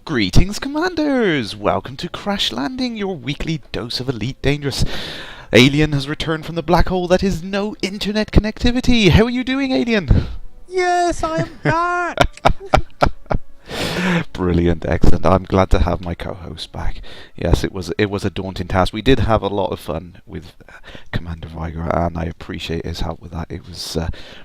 Greetings, Commanders! Welcome to Kerrash Landing, your weekly dose of Elite Dangerous. Alien has returned from the black hole that is no internet connectivity. How are you doing, Alien? Yes, I am back! Brilliant, excellent. I'm glad to have my co-host back. Yes, it was a daunting task. We did have a lot of fun with Commander Viger, and I appreciate his help with that. It was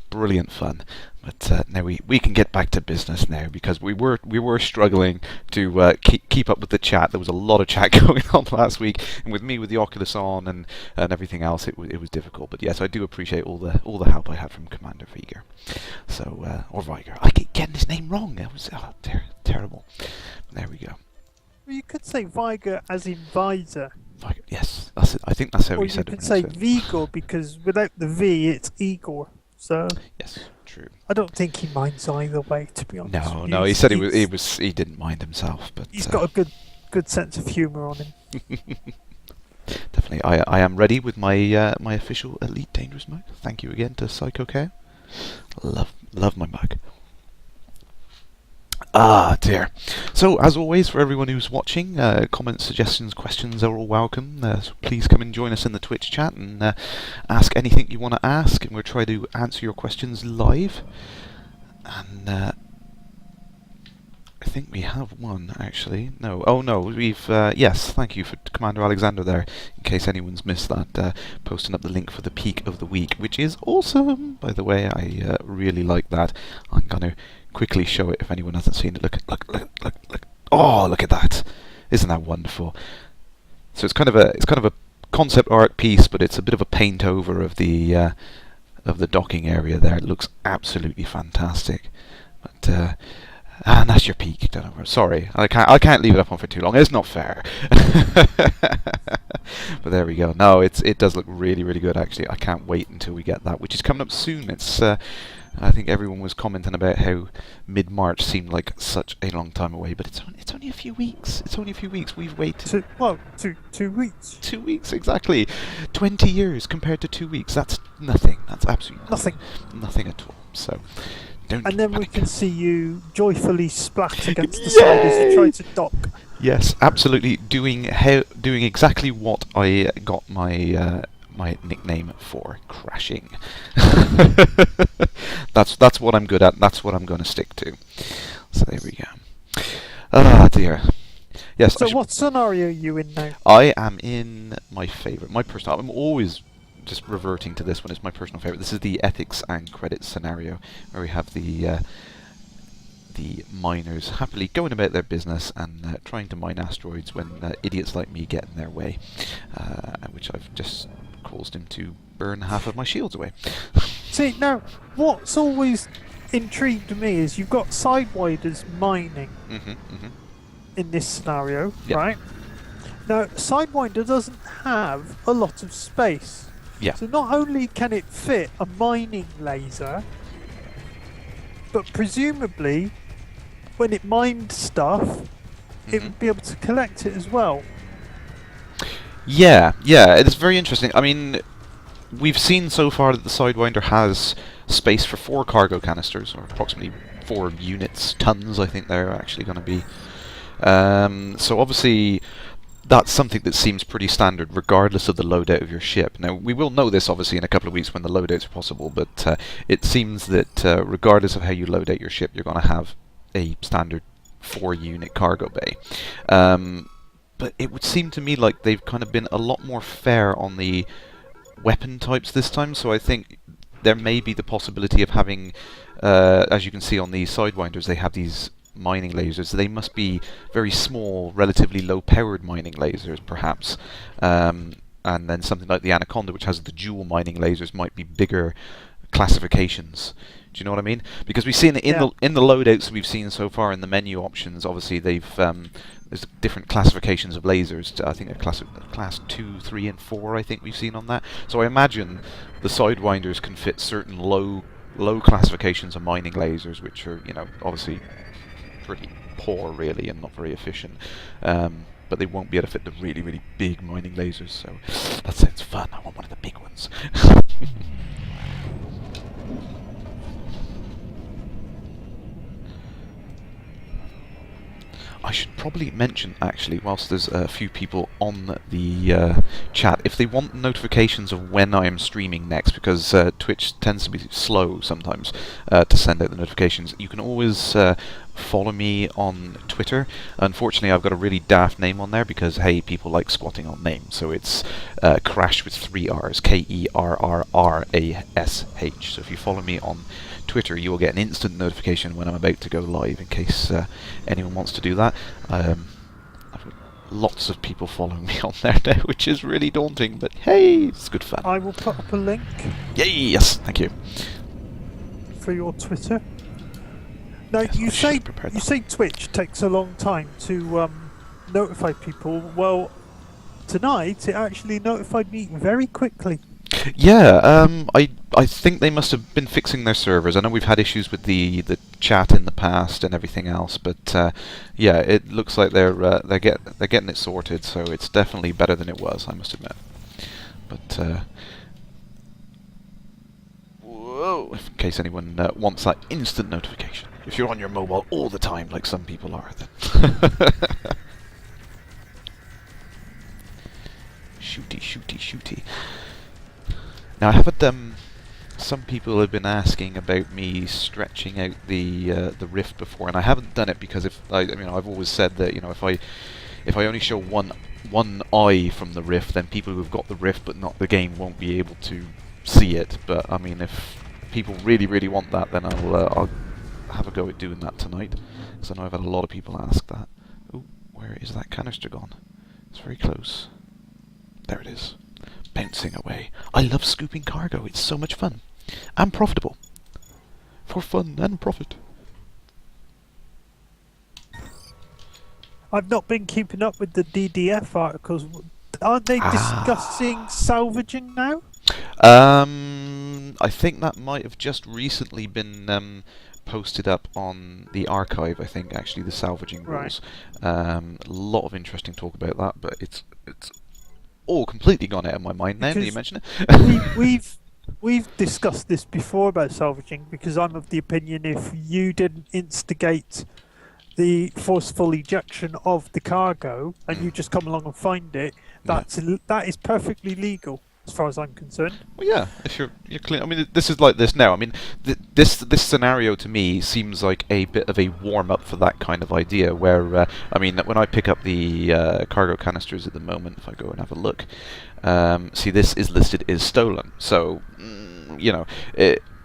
brilliant fun. But now we can get back to business now, because we were struggling to keep up with the chat. There was a lot of chat going on last week, and with me with the Oculus on and everything else, it was difficult. But yes, I do appreciate all the help I had from Commander Viger. So or Viger, I keep getting his name wrong. That was terrible. There we go. Well, you could say Viger as in visor. Viger, yes, that's it. I think that's how Or he said it. you could say Vigor, because without the V, it's Igor. So yes, true. I don't think he minds either way, to be honest. No, he said he didn't mind himself, but he's got a good sense of humour on him. Definitely, I am ready with my my official Elite Dangerous mug. Thank you again to Psycho K. Love my mug. Ah, dear. So, as always, for everyone who's watching, comments, suggestions, questions are all welcome. So please come and join us in the Twitch chat and ask anything you want to ask, and we'll try to answer your questions live. And I think we have one, actually. No. Oh, no. We've... yes, thank you for Commander Alexander there, in case anyone's missed that, posting up the link for the Peak of the Week, which is awesome, by the way. I really like that. I'm going to quickly show it if anyone hasn't seen it. Look. Oh, look at that. Isn't that wonderful? So it's kind of a concept art piece, but it's a bit of a paint over of the docking area there. It looks absolutely fantastic. But and that's your peak. Sorry, I can't leave it up on for too long. It's not fair. But there we go. No, it does look really, really good, actually. I can't wait until we get that, which is coming up soon. It's I think everyone was commenting about how mid-March seemed like such a long time away, but it's only a few weeks. It's only a few weeks. We've waited. 2 weeks. 2 weeks, exactly. 20 years compared to 2 weeks. That's nothing. That's absolutely nothing. Nothing at all. So, don't And then panic. we can see you joyfully splat against the side as you try to dock. Yes, absolutely. Doing exactly what I got my my nickname for, crashing. That's what I'm good at. That's what I'm going to stick to. So there we go. Ah, dear. Yes. So what scenario are you in now? I am in my favourite, my personal. I'm always just reverting to this one. It's my personal favourite. This is the ethics and credits scenario, where we have the miners happily going about their business and trying to mine asteroids when idiots like me get in their way, which I've just caused him to burn half of my shields away. See, now, what's always intrigued me is you've got Sidewinders mining in this scenario, Yep. right? Now, Sidewinder doesn't have a lot of space. Yeah. So not only can it fit a mining laser, but presumably, when it mined stuff, it would be able to collect it as well. Yeah, it's very interesting. I mean, we've seen so far that the Sidewinder has space for 4 cargo canisters, or approximately 4 tons, I think they're actually going to be. So obviously, that's something that seems pretty standard, regardless of the loadout of your ship. Now, we will know this, obviously, in a couple of weeks when the loadouts are possible, but it seems that regardless of how you load out your ship, you're going to have a standard 4-unit cargo bay. But it would seem to me like they've kind of been a lot more fair on the weapon types this time, so I think there may be the possibility of having, as you can see on these Sidewinders, they have these mining lasers. They must be very small, relatively low-powered mining lasers, perhaps. And then something like the Anaconda, which has the dual mining lasers, might be bigger classifications. Do you know what I mean? Because we've seen it in the loadouts we've seen so far in the menu options. Obviously, they've there's different classifications of lasers. I think class 2, 3, and 4. I think we've seen on that. So I imagine the Sidewinders can fit certain low classifications of mining lasers, which are obviously pretty poor, really, and not very efficient. But they won't be able to fit the really, really big mining lasers. So that sounds fun. I want one of the big ones. I should probably mention, actually, whilst there's a few people on the chat, if they want notifications of when I am streaming next, because Twitch tends to be slow sometimes to send out the notifications, you can always follow me on Twitter. Unfortunately, I've got a really daft name on there because, hey, people like squatting on names. So it's Kerrash with 3 R's, Kerrash. So if you follow me on Twitter, you will get an instant notification when I'm about to go live, in case anyone wants to do that. I've got lots of people following me on there now, which is really daunting, but hey, it's good fun. I will put up a link. Yay, yes, thank you. For your Twitter. Now, Yes, you say Twitch takes a long time to notify people. Well, tonight it actually notified me very quickly. Yeah, I think they must have been fixing their servers. I know we've had issues with the chat in the past and everything else, but yeah, it looks like they're getting it sorted. So it's definitely better than it was, I must admit. But whoa, in case anyone wants that instant notification, if you're on your mobile all the time, like some people are, then shooty. Now I haven't. Some people have been asking about me stretching out the rift before, and I haven't done it because I've always said that if I only show one eye from the rift, then people who've got the rift but not the game won't be able to see it. But I mean, if people really want that, then I'll have a go at doing that tonight, because I know I've had a lot of people ask that. Oh, where is that canister gone? It's very close. There it is. Bouncing away. I love scooping cargo. It's so much fun. And profitable. For fun and profit. I've not been keeping up with the DDF articles. Aren't they discussing salvaging now? I think that might have just recently been posted up on the archive, I think, actually, the salvaging rules. A lot of interesting talk about that, but it's all completely gone out of my mind now that you mention it. We've discussed this before about salvaging, because I'm of the opinion if you didn't instigate the forceful ejection of the cargo and you just come along and find it, that is perfectly legal as far as I'm concerned. Well, yeah, if you're clean. I mean, this is like this now. I mean, this scenario to me seems like a bit of a warm up for that kind of idea. Where I mean, when I pick up the cargo canisters at the moment, if I go and have a look, see, this is listed as stolen. So,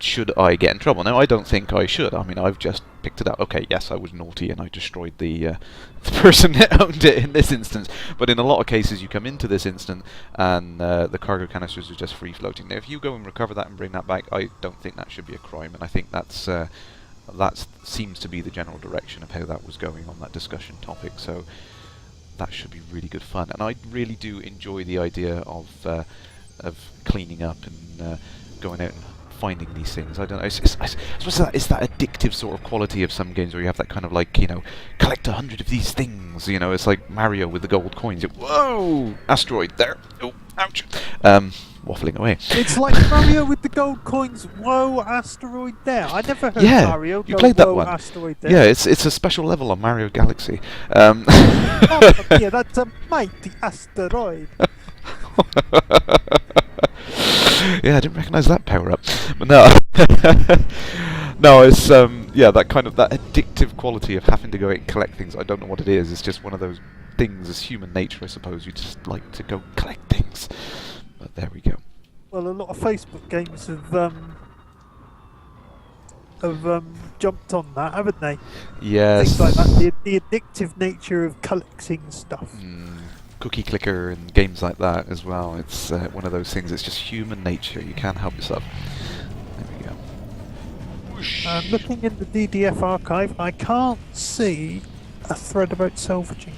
should I get in trouble? Now, I don't think I should. I mean, I've just picked it up. Okay, yes, I was naughty and I destroyed the person that owned it in this instance. But in a lot of cases, you come into this instant and the cargo canisters are just free floating. Now, if you go and recover that and bring that back, I don't think that should be a crime. And I think that seems to be the general direction of how that was going on that discussion topic. So that should be really good fun. And I really do enjoy the idea of cleaning up and going out and finding these things. I don't know. I suppose it's that addictive sort of quality of some games where you have that kind of like, collect 100 of these things. It's like Mario with the gold coins. Whoa! Asteroid there. Oh, ouch. Waffling away. It's like Mario with the gold coins. Whoa, asteroid there. I never heard Mario you played that whoa, one. Asteroid there. Yeah, it's a special level on Mario Galaxy. Yeah, that's a mighty asteroid. Yeah, I didn't recognise that power up. But no, no, it's that kind of that addictive quality of having to go out and collect things. I don't know what it is. It's just one of those things. It's human nature, I suppose. You just like to go collect things. But there we go. Well, a lot of Facebook games have jumped on that, haven't they? Yes. Things like that. The addictive nature of collecting stuff. Cookie clicker and games like that as well. It's one of those things. It's just human nature. You can't help yourself. There we go. Whoosh. Looking in the DDF archive, I can't see a thread about salvaging.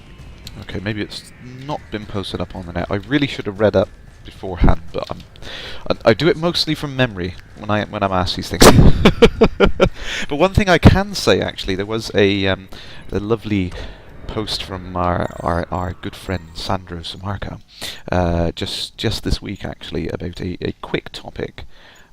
Okay, maybe it's not been posted up on the net. I really should have read up beforehand, but I do it mostly from memory when I'm asked these things. But one thing I can say, actually, there was a lovely post from our good friend Sandro Samarca just this week, actually, about a quick topic,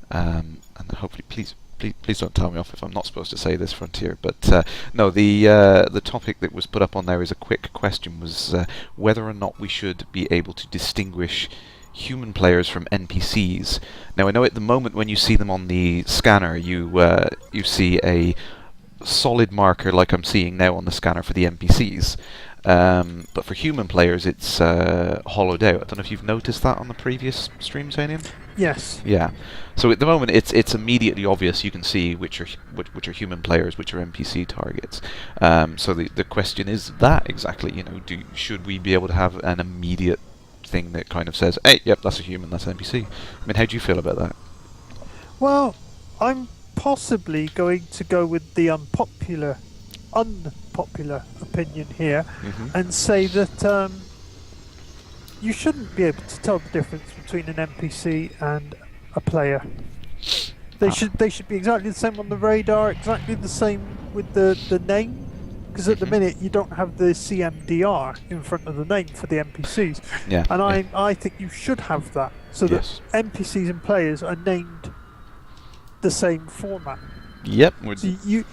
and hopefully, please please don't tell me off if I'm not supposed to say this, Frontier. But no, the topic that was put up on there as a quick question was whether or not we should be able to distinguish human players from NPCs. Now, I know at the moment when you see them on the scanner, you see a solid marker like I'm seeing now on the scanner for the NPCs. But for human players, it's hollowed out. I don't know if you've noticed that on the previous streams, Alien? Yes. Yeah. So at the moment, it's immediately obvious. You can see which are human players, which are NPC targets. So the question is that exactly. Should we be able to have an immediate thing that kind of says, "Hey, yep, that's a human, that's an NPC." I mean, how do you feel about that? Well, I'm possibly going to go with the unpopular opinion here and say that you shouldn't be able to tell the difference between an NPC and a player. They should be exactly the same on the radar, exactly the same with the name, because at the minute you don't have the CMDR in front of the name for the NPCs. Yeah. And I think you should have that, so that NPCs and players are named the same format. Yep. So you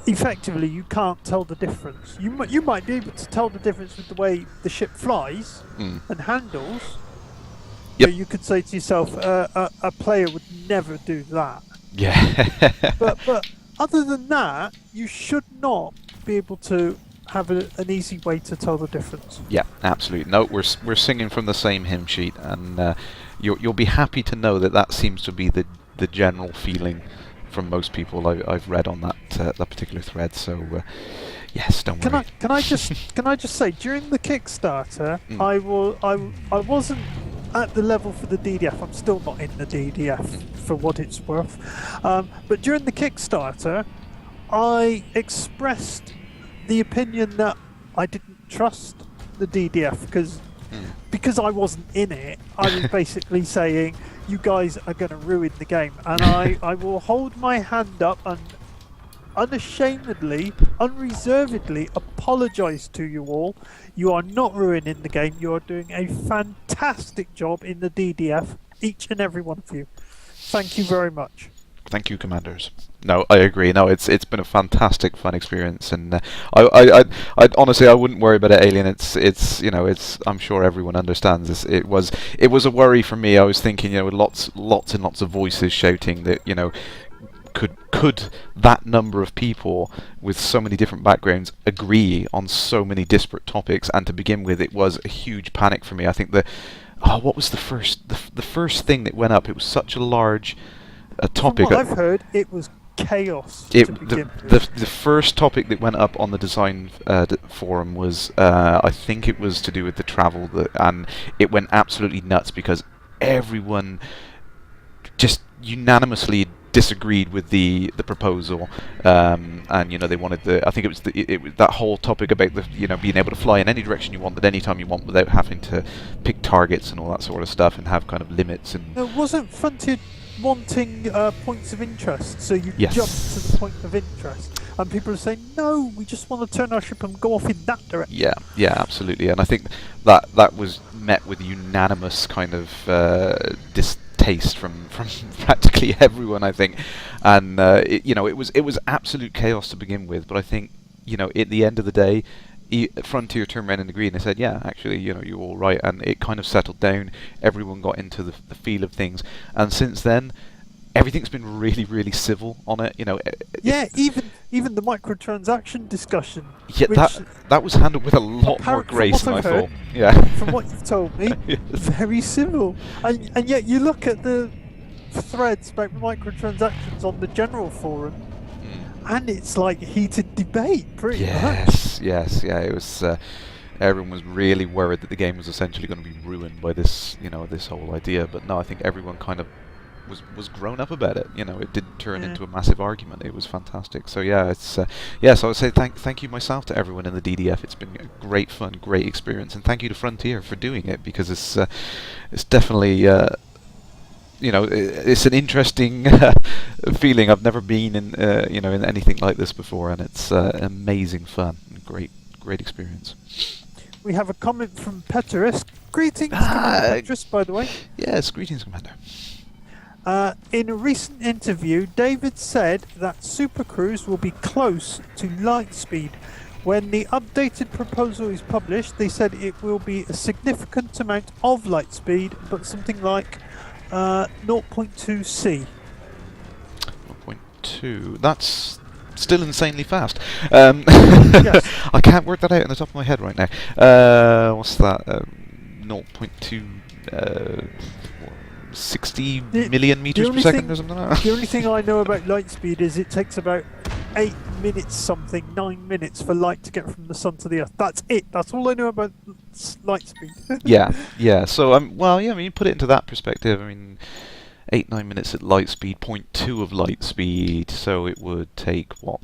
effectively you can't tell the difference. You might be able to tell the difference with the way the ship flies and handles. Yep. But you could say to yourself, a player would never do that. Yeah. But other than that, you should not be able to have an easy way to tell the difference. Yeah, absolutely. No, we're singing from the same hymn sheet, and you'll be happy to know that seems to be the general feeling from most people I've read on that particular thread. So yes, don't worry. Can I just say, during the Kickstarter, I wasn't at the level for the DDF. I'm still not in the DDF for what it's worth. But during the Kickstarter, I expressed the opinion that I didn't trust the DDF because I wasn't in it. I was basically saying, you guys are going to ruin the game, and I will hold my hand up and unashamedly, unreservedly apologise to you all. You are not ruining the game. You are doing a fantastic job in the DDF, each and every one of you. Thank you very much. Thank you, Commanders. No, I agree. No, it's been a fantastic, fun experience, and I honestly I wouldn't worry about it, Alien. It's I'm sure everyone understands this. It was a worry for me. I was thinking, lots and lots of voices shouting that, could that number of people with so many different backgrounds agree on so many disparate topics? And to begin with, it was a huge panic for me. I think what was the first thing that went up? It was such a large topic. From what I've heard, it was chaos to begin with. The first topic that went up on the design forum was, I think it was to do with the travel, and it went absolutely nuts because everyone just unanimously disagreed with the proposal, and they wanted I think it was that whole topic about being able to fly in any direction you want at any time you want without having to pick targets and all that sort of stuff and have kind of limits. And it wasn't Frontier wanting points of interest, so you jump to the point of interest, and people are saying, no, we just want to turn our ship and go off in that direction. Yeah, absolutely. And I think that was met with unanimous kind of distaste from practically everyone, I think. And it was absolute chaos to begin with, but I think at the end of the day, Frontier turned around and agreed, and they said, yeah, actually, you're all right, and it kind of settled down. Everyone got into the feel of things, and since then, everything's been really, really civil on it. Yeah, even the microtransaction discussion. Yeah, that was handled with a lot more grace than I thought. Yeah, from what you've told me, very civil, and yet you look at the threads about microtransactions on the general forum. And it's like heated debate, pretty much. Yes, yeah. It was. Everyone was really worried that the game was essentially going to be ruined by this, this whole idea. But no, I think everyone kind of was grown up about it. It didn't turn into a massive argument. It was fantastic. So yeah, it's So I would say thank you myself to everyone in the DDF. It's been a great fun, great experience, and thank you to Frontier for doing it, because it's definitely. It's an interesting feeling. I've never been in in anything like this before, and it's amazing fun and great experience. We have a comment from Petrus. Greetings, Commander Petrus, by the way. Yes, greetings, Commander. In a recent interview, David said that Super Cruise will be close to Lightspeed. When the updated proposal is published, they said it will be a significant amount of Lightspeed, but something like 0.2c. 0.2. That's still insanely fast. Yes. I can't work that out on the top of my head right now. What's that? 0.2. 60 million meters per second or something like that? The only thing I know about Lightspeed is it takes about 8 minutes something, 9 minutes for light to get from the sun to the earth. That's it. That's all I know about Lightspeed. Yeah. So, well, yeah, I mean, you put it into that perspective, I mean, 8-9 minutes at light speed, 0.2 of light speed, so it would take, what,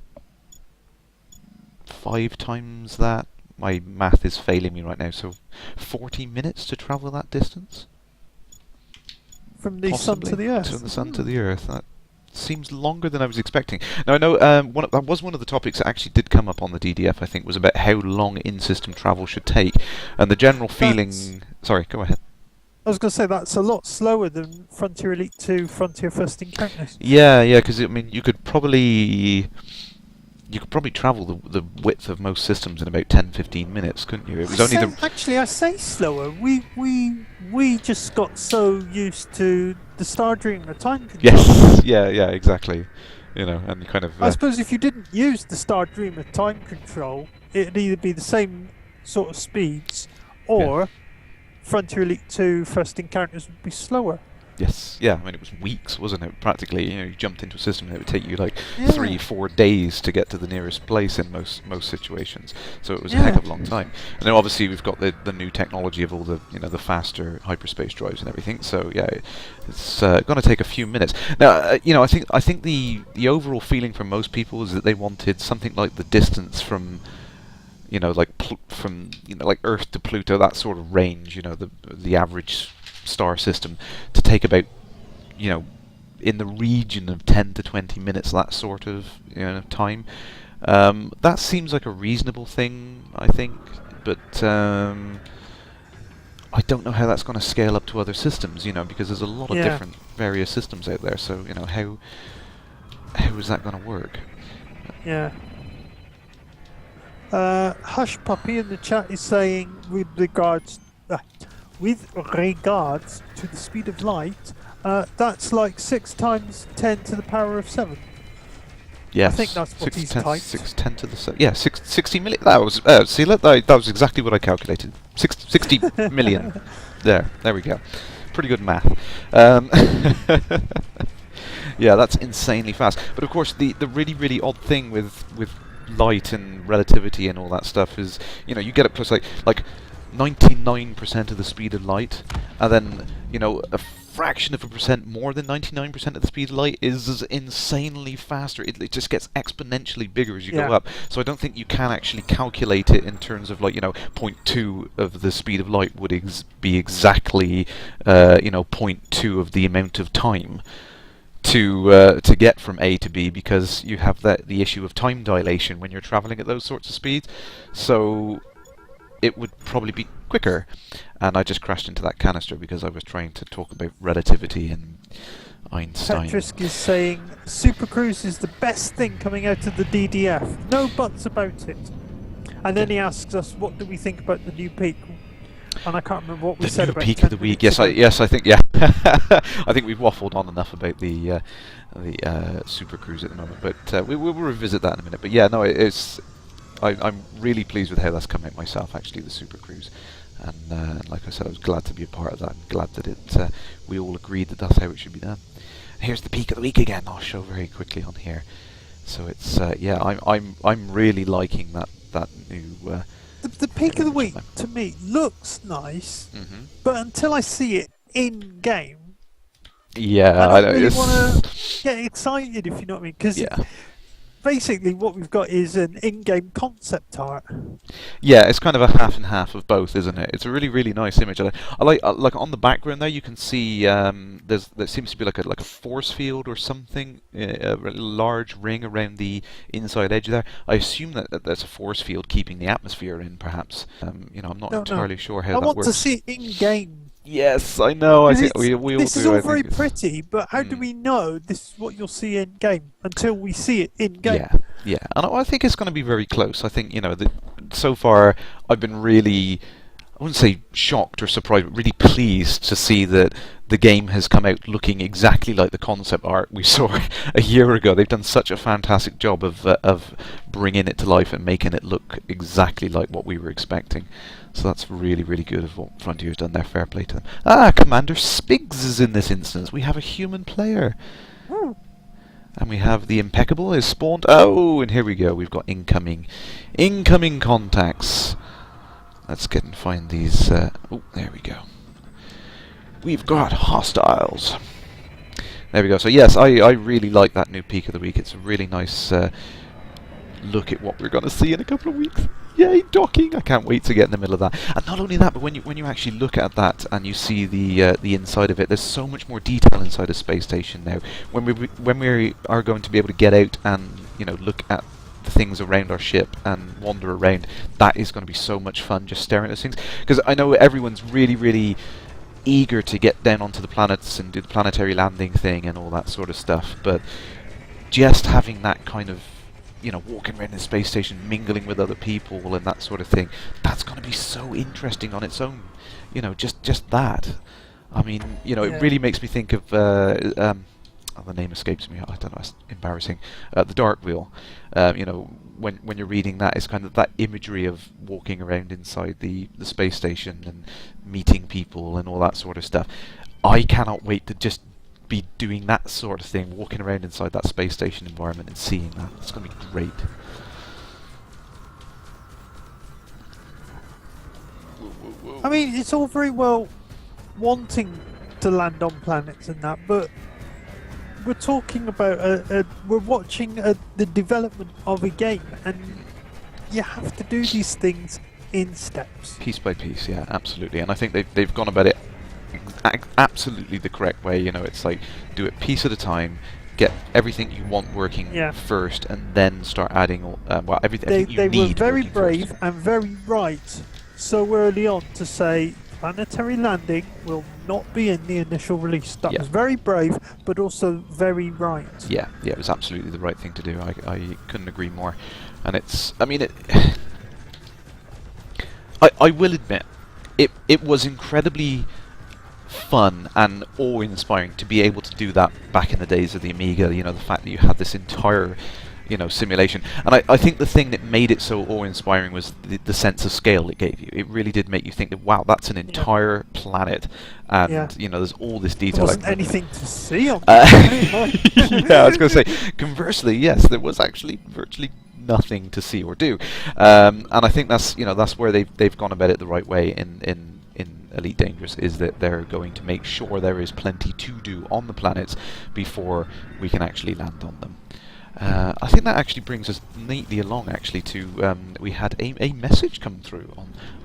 5 times that? My math is failing me right now, so 40 minutes to travel that distance? From the sun to the earth. From the sun to the earth. That seems longer than I was expecting. Now I know that was one of the topics that actually did come up on the DDF. I think was about how long in-system travel should take, and the general feeling. Sorry, go ahead. I was going to say that's a lot slower than Frontier Elite 2, Frontier First Encounters. Yeah, because I mean you could probably travel the width of most systems in about 10-15 minutes, couldn't you? It was Actually, I say slower. We just got so used to the Star Dreamer time control. Yes, yeah, exactly. You know, and kind of. I suppose if you didn't use the Star Dreamer time control, it'd either be the same sort of speeds, or Frontier Elite 2 First Encounters would be slower. Yes, yeah, I mean it was weeks, wasn't it? Practically, you jumped into a system and it would take you like 3-4 days to get to the nearest place in most situations. So it was a heck of a long time. And then obviously we've got the new technology of all the the faster hyperspace drives and everything. So yeah, it's going to take a few minutes. Now I think the overall feeling for most people is that they wanted something like the distance from like Earth to Pluto, that sort of range. The average star system to take about in the region of 10 to 20 minutes, that sort of time. That seems like a reasonable thing, I think, but I don't know how that's going to scale up to other systems, because there's a lot of different various systems out there, so how is that going to work? Hush Puppy in the chat is saying with regards to the speed of light, that's like 6 times 10 to the power of 7. Yes. I think that's what he's typed. 610 to the 7. Yeah, 60 million. That was that was exactly what I calculated. 60 million. There we go. Pretty good math. Yeah, that's insanely fast. But of course, the really really odd thing with light and relativity and all that stuff is you get up close like 99% of the speed of light, and then a fraction of a percent more than 99% of the speed of light is insanely faster. It just gets exponentially bigger as you go up. So I don't think you can actually calculate it in terms of 0.2 of the speed of light would be exactly 0.2 of the amount of time to get from A to B, because you have the issue of time dilation when you're traveling at those sorts of speeds. So it would probably be quicker, and I just crashed into that canister because I was trying to talk about relativity and Einstein. Petrisk is saying Super Cruise is the best thing coming out of the DDF. No buts about it. And then he asks us, what do we think about the new peak? And I can't remember what we said about the peak of the week. Yes, I think I think we've waffled on enough about the Super Cruise at the moment, but we will revisit that in a minute. But yeah, no, I'm really pleased with how that's come out myself, actually, the Super Cruise. And like I said, I was glad to be a part of that. I'm glad that we all agreed that that's how it should be done. And here's the peak of the week again. I'll show very quickly on here. So it's I'm really liking that new. The peak of the week to me looks nice, but until I see it in game, I don't really want to get excited, if you know what I mean. Because basically what we've got is an in-game concept art. Yeah, it's kind of a half and half of both, isn't it? It's a really really nice image. I like on the background there you can see there seems to be like a force field or something, a large ring around the inside edge there. I assume that that's a force field keeping the atmosphere in, perhaps. I'm not entirely sure how that works. I want to see it in game Yes, I know. I 'Cause think we all this is do. all I very think it's, pretty, but how do we know this is what you'll see in game until we see it in game? yeah, yeah, and I think it's going to be very close. I think so far I've been really, I wouldn't say shocked or surprised, but really pleased to see that the game has come out looking exactly like the concept art we saw a year ago. They've done such a fantastic job of bringing it to life and making it look exactly like what we were expecting. So that's really, really good of what Frontier's done there. Fair play to them. Ah, Commander Spiggs is in this instance. We have a human player. Hmm. And we have the Impeccable is spawned. Oh, and here we go. We've got incoming contacts. Let's get and find these. Oh, there we go. We've got hostiles. There we go. So yes, I really like that new peak of the week. It's a really nice look at what we're going to see in a couple of weeks. Yay, docking! I can't wait to get in the middle of that. And not only that, but when you actually look at that and you see the inside of it, there's so much more detail inside a space station now. When we are going to be able to get out and look at the things around our ship and wander around, that is going to be so much fun just staring at those things. Because I know everyone's really, really eager to get down onto the planets and do the planetary landing thing and all that sort of stuff, but just having that kind of walking around the space station, mingling with other people and that sort of thing, that's going to be so interesting on its own. Just that. I mean, it really makes me think of the name escapes me. I don't know. It's embarrassing. The Dark Wheel. When you're reading that, it's kind of that imagery of walking around inside the space station and meeting people and all that sort of stuff. I cannot wait to just be doing that sort of thing, walking around inside that space station environment and seeing that. It's going to be great. I mean, it's all very well wanting to land on planets and that, but we're talking about we're watching the development of a game, and you have to do these things in steps, piece by piece. Yeah, absolutely. And I think they've gone about it absolutely the correct way. It's like do it piece at a time, get everything you want working first, and then start adding everything you need. They were very brave first. and very right so early on to say planetary landing will not be in the initial release. That was very brave, but also very right. Yeah, it was absolutely the right thing to do. I couldn't agree more. And I will admit, it was incredibly fun and awe-inspiring to be able to do that back in the days of the Amiga. The fact that you had this entire simulation. And I think the thing that made it so awe-inspiring was the sense of scale it gave you. It really did make you think that, wow, that's an entire planet, and there's all this detail. There wasn't anything to see on yeah, I was going to say, conversely, yes, there was actually virtually nothing to see or do. And I think that's where they've gone about it the right way in Elite Dangerous, is that they're going to make sure there is plenty to do on the planets before we can actually land on them. I think that actually brings us neatly along actually to we had a message come through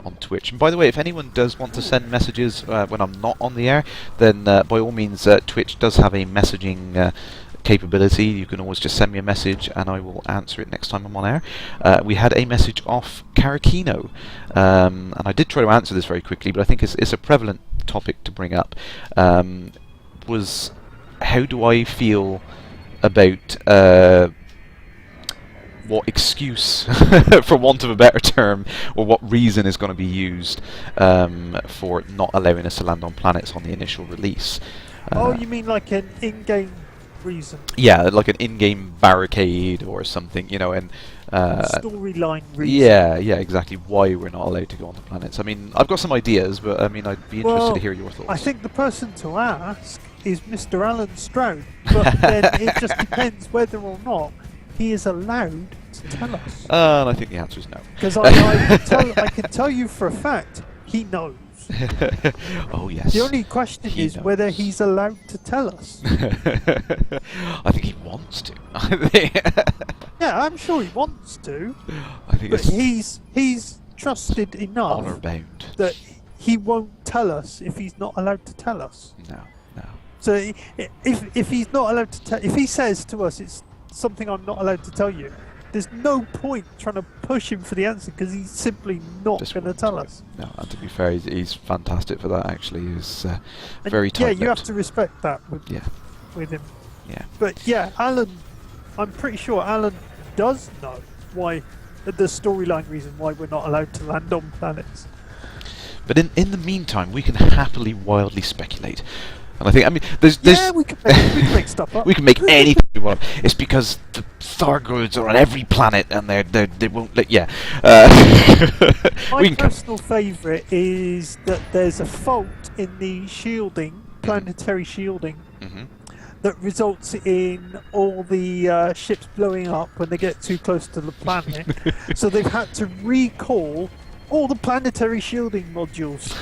on Twitch. And by the way, if anyone does want to send messages when I'm not on the air, then by all means Twitch does have a messaging capability. You can always just send me a message and I will answer it next time I'm on air. We had a message off Karakino, and I did try to answer this very quickly, but I think it's a prevalent topic to bring up. Was how do I feel about what excuse, for want of a better term, or what reason is going to be used for not allowing us to land on planets on the initial release. Oh, you mean like an in-game reason? Yeah, like an in-game barricade or something, and storyline reason. Yeah, exactly. Why we're not allowed to go on the planets. I mean, I've got some ideas, but I mean, I'd be interested to hear your thoughts. I think the person to ask is Mr. Alan Stroud, but then it just depends whether or not he is allowed to tell us. And I think the answer is no. Because I can tell you for a fact he knows. Oh yes. The only question is whether he's allowed to tell us. I think he wants to. Yeah, I'm sure he wants to. I think but he's trusted enough honor bound that he won't tell us if he's not allowed to tell us. No. So if he's not allowed to tell, if he says to us it's something I'm not allowed to tell you, there's no point trying to push him for the answer because he's simply not Just going to won't tell do it. us. No, and to be fair, he's fantastic for that. Actually, he's And very yeah, tight-lipped. you have to respect that with Yeah, him. yeah. But yeah, Alan, I'm pretty sure Alan does know why the storyline reason why we're not allowed to land on planets. But in the meantime, we can happily wildly speculate. And I think, I mean, there's Yeah, we can make stuff up. we can make anything we want. It's because the Thargoids are on every planet, and they won't let. Yeah. My we can personal favourite is that there's a fault in the shielding, planetary shielding, Mhm. that results in all the ships blowing up when they get too close to the planet. So they've had to recall all the planetary shielding modules.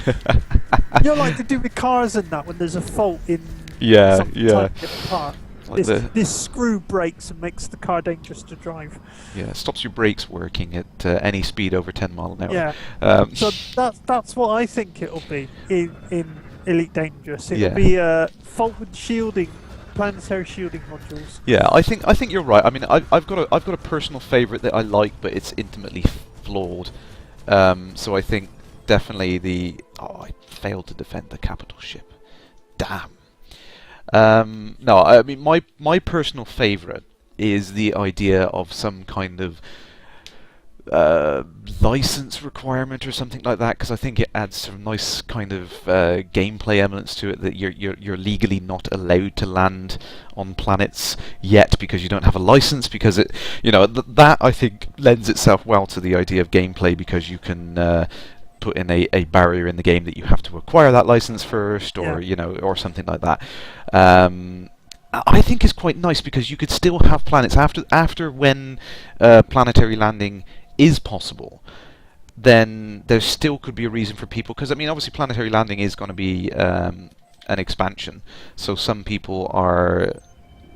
You know, like they do with cars and that when there's a fault in some tiny little part. Like This screw breaks and makes the car dangerous to drive. yeah, stops your brakes working at any speed over 10 mile an hour. Yeah. So that's what I think it'll be in Elite Dangerous. It'll Yeah. be a fault with shielding, planetary shielding modules. Yeah, I think you're right. I mean, I've got a personal favourite that I like, but it's intimately flawed. So I think definitely I failed to defend the capital ship. Damn. No, I mean my personal favourite is the idea of some kind of license requirement or something like that, because I think it adds some nice kind of gameplay elements to it, that you're legally not allowed to land on planets yet because you don't have a license, because it, you know, that I think lends itself well to the idea of gameplay, because you can put in a barrier in the game that you have to acquire that license first, or you know, or something like that. I think is quite nice, because you could still have planets after when planetary landing is possible. Then there still could be a reason for people, because I mean, obviously planetary landing is going to be an expansion, so some people are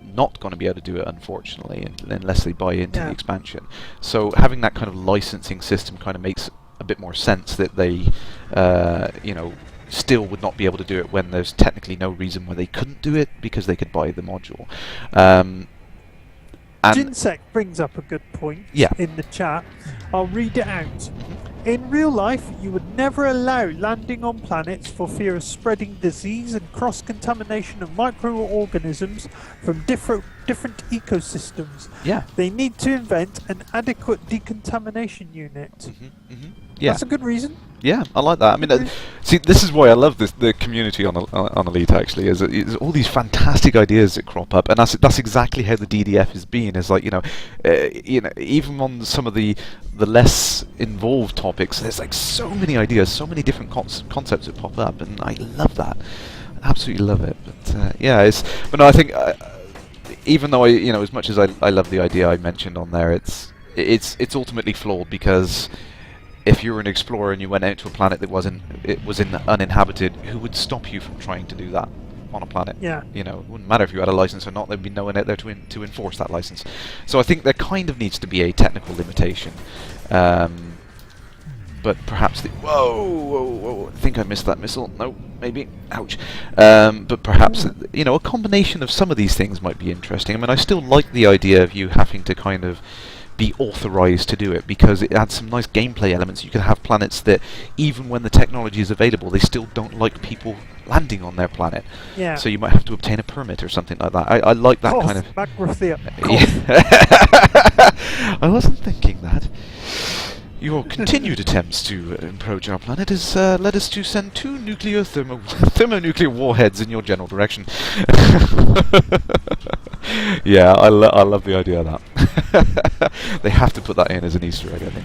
not going to be able to do it, unfortunately, unless they buy into the expansion. So having that kind of licensing system kind of makes a bit more sense, that they, you know, still would not be able to do it when there's technically no reason why they couldn't do it, because they could buy the module. And Jinsek brings up a good point in the chat. I'll read it out. In real life, you would never allow landing on planets for fear of spreading disease and cross-contamination of microorganisms from different ecosystems. Yeah. They need to invent an adequate decontamination unit. Yeah. That's a good reason. Yeah, I like that. I mean, see, this is why I love the community on Elite. Actually, is all these fantastic ideas that crop up, and that's exactly how the DDF has been. Is like, you know, even on some of the less involved topics, there's like so many ideas, so many different concepts that pop up, and I love that. I absolutely love it. But yeah, but no, I think even though you know, as much as I love the idea I mentioned on there, it's ultimately flawed, because if you were an explorer and you went out to a planet that was uninhabited, who would stop you from trying to do that on a planet? Yeah. You know, it wouldn't matter if you had a license or not. There'd be no one out there to enforce that license. So I think there kind of needs to be a technical limitation. But perhaps whoa! I think I missed that missile. No, maybe. Ouch. But perhaps you know, a combination of some of these things might be interesting. I mean, I still like the idea of you having to kind of be authorized to do it, because it adds some nice gameplay elements. You can have planets that, even when the technology is available, they still don't like people landing on their planet. Yeah. So you might have to obtain a permit or something like that. I like that kind of. I wasn't thinking that. Your continued attempts to approach our planet has led us to send 2 nuclear thermonuclear warheads in your general direction. Yeah, I love the idea of that. They have to put that in as an Easter egg, I think.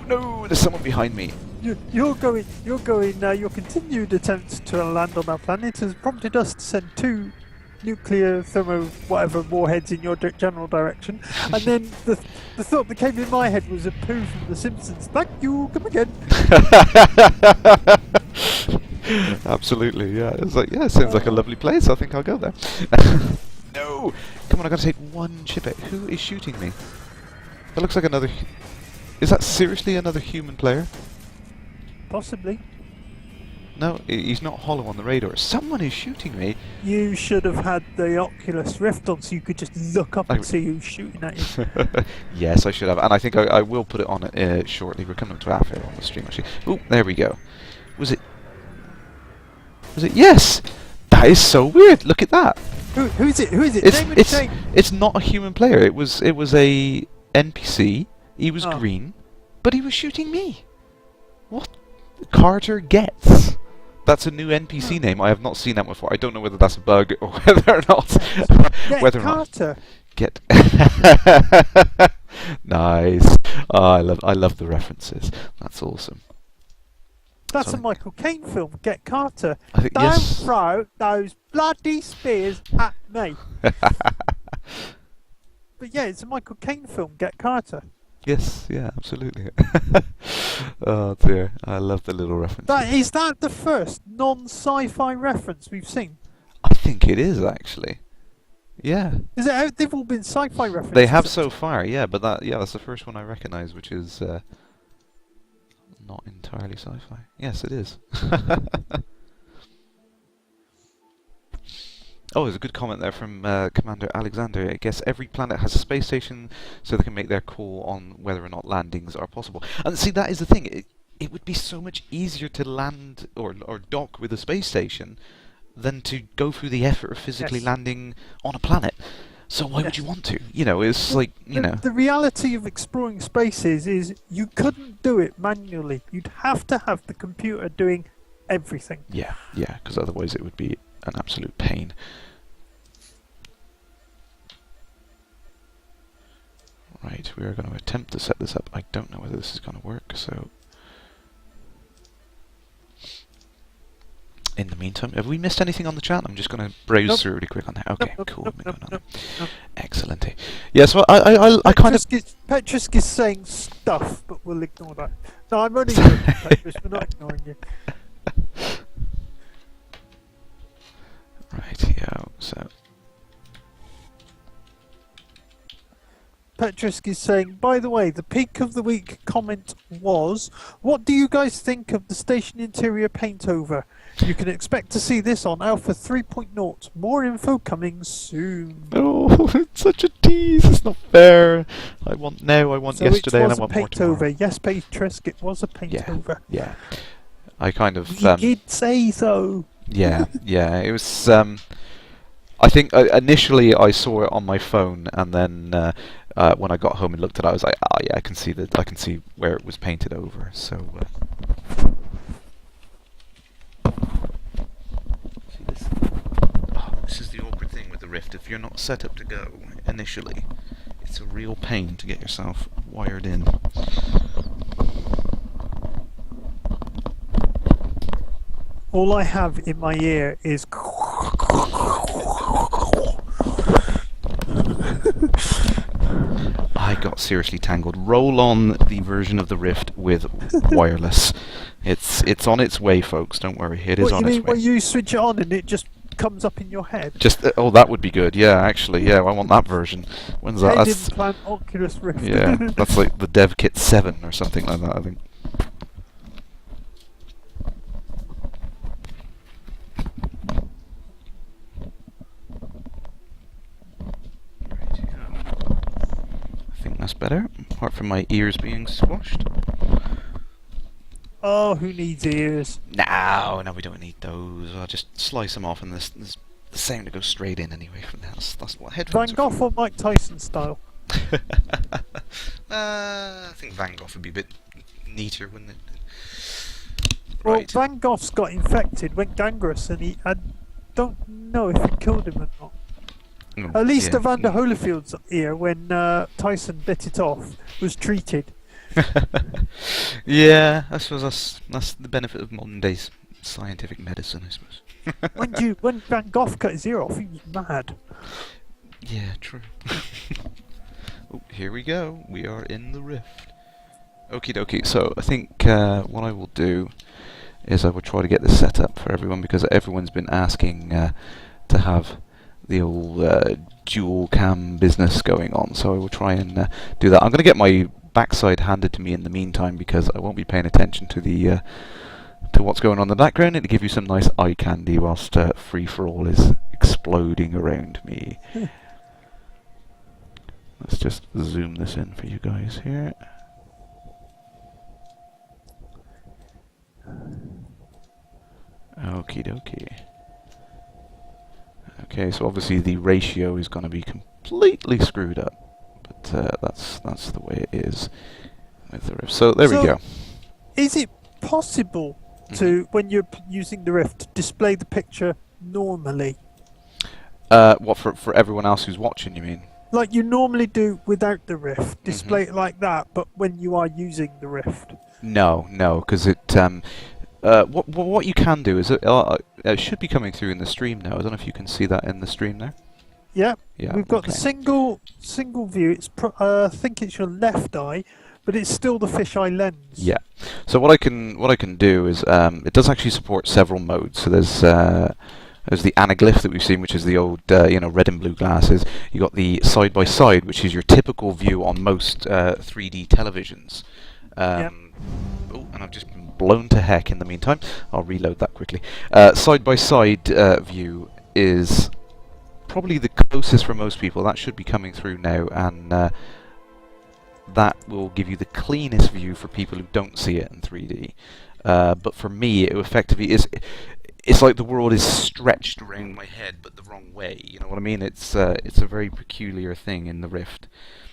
No, there's someone behind me. Your continued attempts to land on our planet has prompted us to send 2 nuclear warheads in your general direction, and then the thought that came in my head was a poo from The Simpsons. Thank you, come again. Absolutely, yeah. It's like, yeah, it sounds like a lovely place. I think I'll go there. No, come on, I gotta take one chip out. Who is shooting me? That looks like another. Is that seriously another human player? Possibly. No, he's not hollow on the radar. Someone is shooting me. You should have had the Oculus Rift on so you could just look up and see who's shooting at you. Yes, I should have, and I think I will put it on shortly. We're coming up to half here on the stream, actually. Oh, there we go. Was it? Yes! That is so weird. Look at that. Who is it? Who is it? It's not a human player. It was a NPC. He was green, but he was shooting me. What? Carter Gets. That's a new NPC name. I have not seen that before. I don't know whether that's a bug or whether or not. Whether Carter. Get. Nice. Oh, I love the references. That's awesome. That's a Michael Caine film. Get Carter. I think, Don't yes. throw those bloody spears at me. But yeah, it's a Michael Caine film. Get Carter. Yes, yeah, absolutely. Oh dear, I love the little references. Is that the first non-sci-fi reference we've seen? I think it is actually. Yeah. Is it? They've all been sci-fi references. They have so far, yeah, but that's the first one I recognise, which is not entirely sci-fi. Yes, it is. Oh, there's a good comment there from Commander Alexander. I guess every planet has a space station so they can make their call on whether or not landings are possible. And see, that is the thing. It would be so much easier to land or dock with a space station than to go through the effort of physically landing on a planet. So why would you want to? You know, it's like, you know. The reality of exploring spaces is you couldn't do it manually. You'd have to have the computer doing everything. Yeah, because otherwise it would be an absolute pain. Right, we are going to attempt to set this up. I don't know whether this is going to work, so... In the meantime, have we missed anything on the chat? I'm just going to browse through really quick on that. Okay, cool. Excellent. Yeah, so I kind of... Petrisk is saying stuff, but we'll ignore that. No, I'm only joking, Petrisk. We're not ignoring you. Right, yeah, so... Petrisk is saying, by the way, the peak of the week comment was, what do you guys think of the station interior paint over? You can expect to see this on Alpha 3.0. More info coming soon. Oh, it's such a tease. It's not fair. I want yesterday, and I want more tomorrow. Over. Yes, Petrisk, it was a paint over. Yeah. I kind of... You did say so. Yeah, it was... I think initially I saw it on my phone, and then when I got home and looked at it, I was like, "Oh yeah, I can see where it was painted over." So see this? Oh, this is the awkward thing with the Rift. If you're not set up to go initially, it's a real pain to get yourself wired in. All I have in my ear is... I got seriously tangled. Roll on the version of the Rift with wireless. It's on its way, folks. Don't worry. It is on its way. Well, you switch it on and it just comes up in your head? Just oh, that would be good. Yeah, actually, yeah, I want that version. When's that? Head implant Oculus Rift. Yeah, that's like the Dev Kit 7 or something like that, I think. That's better, apart from my ears being squashed. Oh, who needs ears? No, we don't need those. I'll just slice them off, and there's the sound to go straight in anyway from the house. That's what headphones Van Gogh or Mike Tyson style? I think Van Gogh would be a bit neater, wouldn't it? Well, Right. Van Gogh's got infected, went gangrenous, and I don't know if it killed him or not. At least Evander Holyfield's ear, when Tyson bit it off, was treated. Yeah, I suppose that's the benefit of modern day scientific medicine, I suppose. when Van Gogh cut his ear off, he was mad. Yeah, true. Oh, here we go. We are in the Rift. Okie dokie. So I think what I will do is I will try to get this set up for everyone, because everyone's been asking to have the old dual cam business going on, so I will try and do that. I'm going to get my backside handed to me in the meantime, because I won't be paying attention to the to what's going on in the background and to give you some nice eye candy whilst Free For All is exploding around me. Let's just zoom this in for you guys here. Okie dokie. Okay, so obviously the ratio is going to be completely screwed up, but that's the way it is with the Rift. So there we go. Is it possible to, when you're using the Rift, to display the picture normally? What, for everyone else who's watching, you mean? Like you normally do without the Rift, display it like that, but when you are using the Rift? No, because it... what you can do is it should be coming through in the stream now. I don't know if you can see that in the stream there. Yeah, Yeah. We've got the single view. It's I think it's your left eye, but it's still the fisheye lens. Yeah. So what I can do is it does actually support several modes. So there's the anaglyph that we've seen, which is the old red and blue glasses. You got the side by side, which is your typical view on most 3D televisions. Oh, and I've just been blown to heck in the meantime. I'll reload that quickly. Side-by-side view is probably the closest for most people. That should be coming through now, and that will give you the cleanest view for people who don't see it in 3D. But for me, it effectively is... It's like the world is stretched around my head, but the wrong way. You know what I mean? It's a very peculiar thing in the Rift,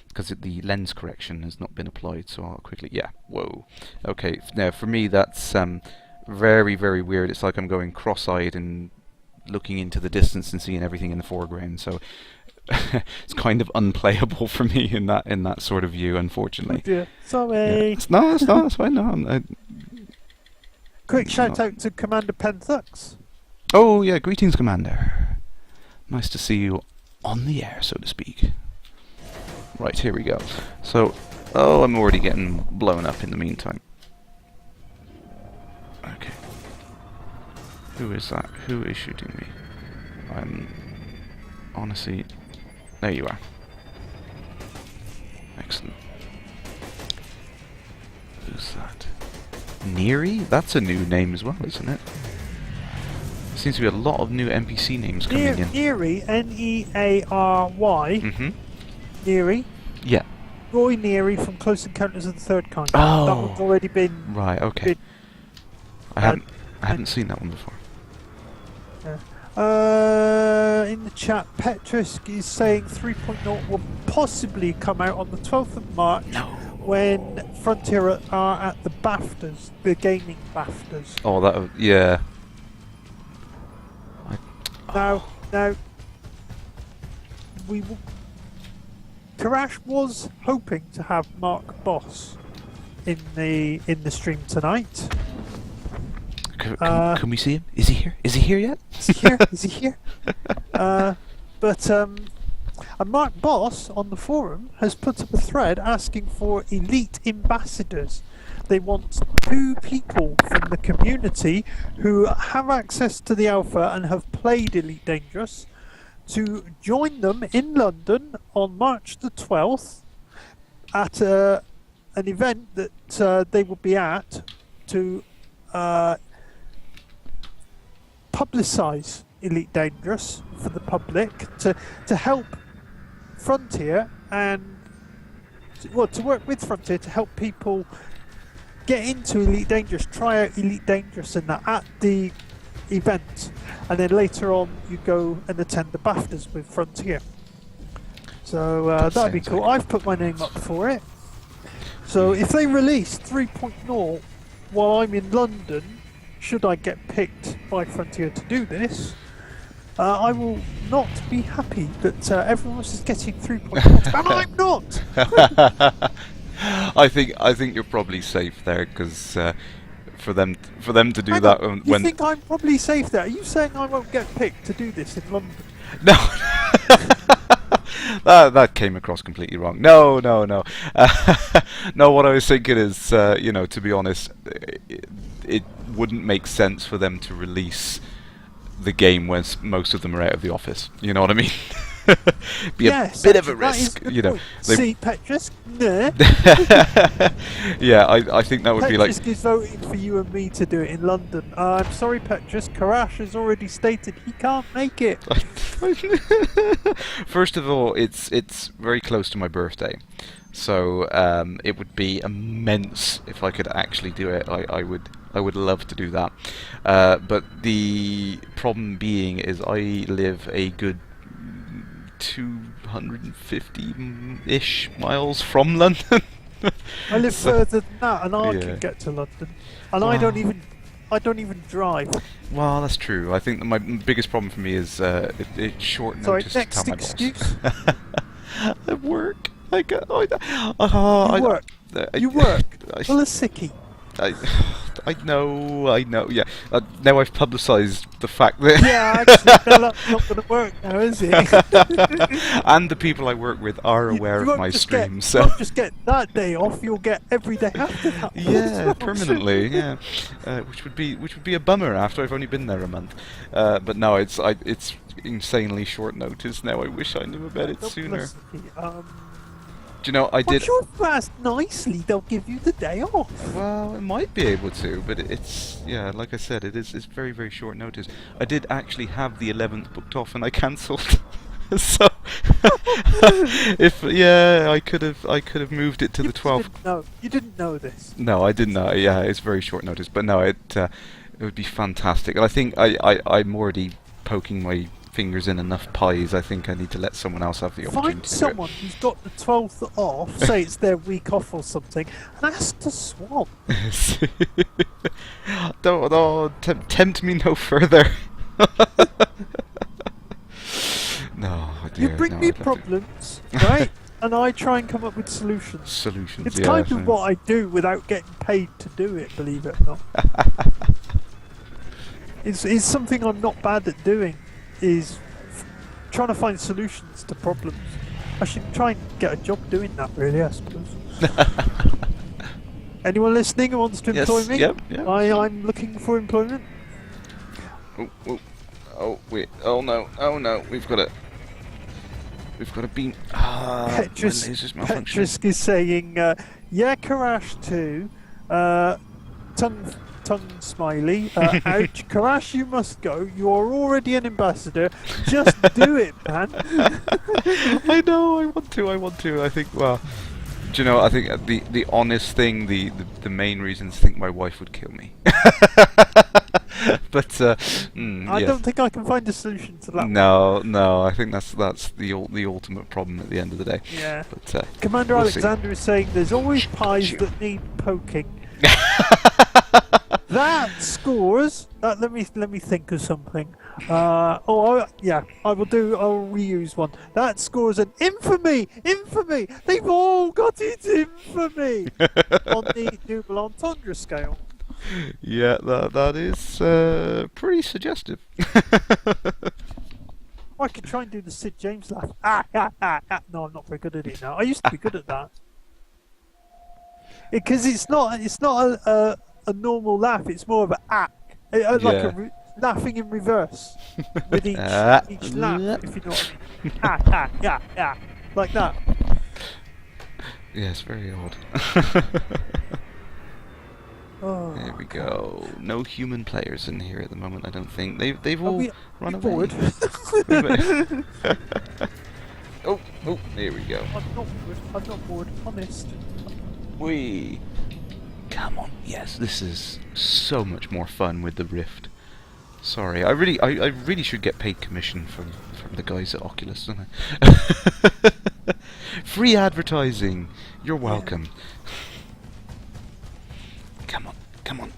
because the lens correction has not been applied. So I'll quickly... Yeah, whoa. Okay, now for me that's very, very weird. It's like I'm going cross-eyed and looking into the distance and seeing everything in the foreground. So it's kind of unplayable for me in that sort of view, unfortunately. Oh dear. Sorry. Yeah. No, it's not. It's fine. No, Quick shout out to Commander Penthux. Oh yeah, greetings, Commander. Nice to see you on the air, so to speak. Right, here we go. So, I'm already getting blown up in the meantime. Okay. Who is that? Who is shooting me? Honestly... There you are. Excellent. Who's that? Neary? That's a new name as well, isn't it? Seems to be a lot of new NPC names coming in. Neary, N-E-A-R-Y. Neary. Yeah. Roy Neary from Close Encounters of the Third Kind. Oh. That one's already been... Right, okay. I hadn't seen that one before. In the chat, Petrisk is saying 3.0 will possibly come out on the 12th of March. No. When Frontier are at the BAFTAs, the gaming BAFTAs. Oh, that... Yeah. Now, Kerrash was hoping to have Mark Boss in the stream tonight. Can we see him? Is he here? Is he here yet? Is he here? Is he here? And Mark Boss on the forum has put up a thread asking for elite ambassadors. They want 2 people from the community who have access to the alpha and have played Elite Dangerous to join them in London on March the 12th at an event that they will be at to publicise Elite Dangerous for the public, to help Frontier and to work with Frontier to help people get into Elite Dangerous, try out Elite Dangerous and that at the event, and then later on you go and attend the BAFTAs with Frontier. So that'd be cool. I've put my name up for it. So if they release 3.0 while I'm in London, should I get picked by Frontier to do this, I will not be happy that everyone else is getting 3.0 and I'm not. I think you're probably safe there, because for them to do that when you think I'm probably safe there? Are you saying I won't get picked to do this in London? No. That came across completely wrong. No. No, what I was thinking is, to be honest, it wouldn't make sense for them to release the game when most of them are out of the office. You know what I mean? Be Yes, a bit of a actually, that is risk, good you know. point. They- See, Petrus, no. Yeah, I think that would be like. Petrus is voting for you and me to do it in London. I'm sorry, Petrus. Kerrash has already stated he can't make it. First of all, it's very close to my birthday, so it would be immense if I could actually do it. I would love to do that, but the problem being is I live a good 250-ish miles from London. I live So- further than that, and I yeah. can get to London, and Wow. I don't even drive. Well, that's true. I think that my biggest problem for me is it's short Sorry, notice to next tell my excuse. boss. I work. I go. You work. You work. Well, a sickie. I, I know. Yeah. Now I've publicised the fact that. Yeah, actually, no, that's not going to work now, is it? And the people I work with are aware of won't my just streams, You so. won't just get that day off. You'll get every day after that. Yeah, permanently. Yeah, which would be a bummer after I've only been there a month. But no, it's insanely short notice now. I wish I knew about it God sooner. bless you. Do you know I I'm did? sure if you ask nicely, they'll give you the day off. Well, it might be able to, but it's yeah, like I said, it's very very short notice. I did actually have the 11th booked off, and I cancelled. So if I could have moved it to the 12th. You didn't know this. No, I didn't know. Yeah, it's very short notice, but no, it would be fantastic. And I think I'm already poking my fingers in enough pies. I think I need to let someone else have the opportunity Find to do someone who's got the 12th off, say it's their week off or something, and ask to swap. it. Don't tempt me no further. No, dear, You bring no, me I'd love to. problems, right? And I try and come up with solutions. Solutions. It's yeah, kind of so- what I do without getting paid to do it, believe it or not. It's something I'm not bad at doing, is trying to find solutions to problems. I should try and get a job doing that, really, I suppose. Anyone listening who wants to Yes, employ me? yep, yep. I'm looking for employment. Oh wait! Oh no! We've got a beam. Ah, my laser's malfunctioning. Petrus is saying, yeah, Kerrash too. Tongue smiley. Ouch, Kerrash, you must go. You are already an ambassador. Just do it, man. I know. I want to. I think. Well, do you know? I think the honest thing, the main reason is I think my wife would kill me. But I yes. don't think I can find a solution to that. No. I think that's the ultimate problem at the end of the day. Yeah. But Commander we'll see. Alexander is saying there's always pies you. that need poking. That scores. Let me think of something. I will reuse one. That scores an infamy. They've all got it infamy on the double entendre scale. Yeah, that is pretty suggestive. I could try and do the Sid James laugh. No, I'm not very good at it now. I used to be good at that. Because it's not a normal laugh. It's more of a laughing in reverse with each laugh, if you know what I mean. Like that. Yes, very odd. Oh, There we go. No human players in here at the moment. I don't think they've Are all we run away. bored? Oh, there we go. I'm not bored. Honest. Come on. Yes, this is so much more fun with the Rift. Sorry, I really should get paid commission from the guys at Oculus, don't I? Free advertising. You're welcome. Come on.